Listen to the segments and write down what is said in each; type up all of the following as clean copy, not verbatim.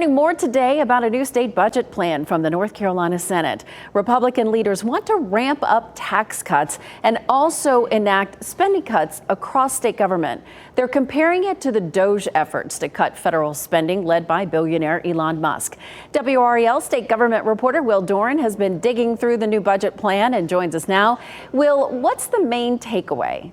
learning more today about a new state budget plan from the North Carolina Senate. Republican leaders want to ramp up tax cuts and also enact spending cuts across state government. They're comparing it to the DOGE efforts to cut federal spending led by billionaire Elon Musk. WRAL state government reporter Will Doran has been digging through the new budget plan and joins us now. Will, what's the main takeaway?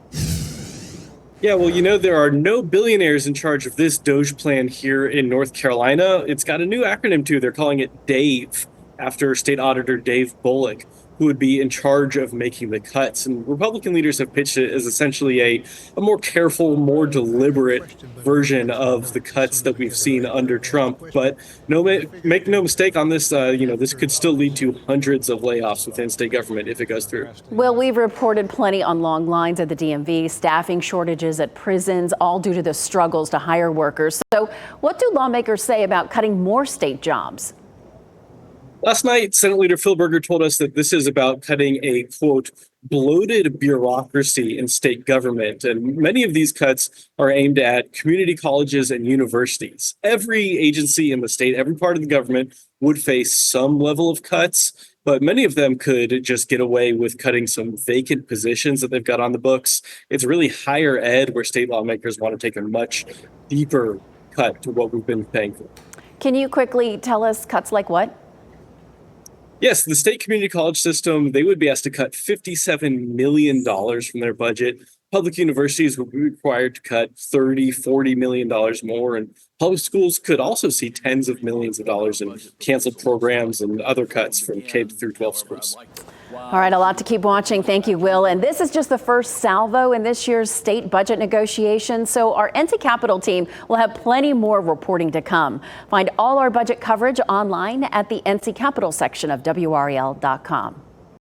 Yeah, well, there are no billionaires in charge of this DOGE plan here in North Carolina. It's got a new acronym, too. They're calling it DAVE, after State Auditor Dave Boliek, who would be in charge of making the cuts. And Republican leaders have pitched it as essentially a more careful, more deliberate version of the cuts that we've seen under Trump. But make no mistake on this, this could still lead to hundreds of layoffs within state government if it goes through. Well, we've reported plenty on long lines at the DMV, staffing shortages at prisons, all due to the struggles to hire workers. So what do lawmakers say about cutting more state jobs? Last night, Senate Leader Phil Berger told us that this is about cutting a, quote, bloated bureaucracy in state government. And many of these cuts are aimed at community colleges and universities. Every agency in the state, every part of the government would face some level of cuts, but many of them could just get away with cutting some vacant positions that they've got on the books. It's really higher ed where state lawmakers want to take a much deeper cut to what we've been paying for. Can you quickly tell us cuts like what? Yes, the state community college system, they would be asked to cut $57 million from their budget. Public universities would be required to cut $40 million more. And public schools could also see tens of millions of dollars in canceled programs and other cuts from K through 12 schools. All right, a lot to keep watching. Thank you, Will. And this is just the first salvo in this year's state budget negotiations. So our NC Capitol team will have plenty more reporting to come. Find all our budget coverage online at the NC Capitol section of WRAL.com.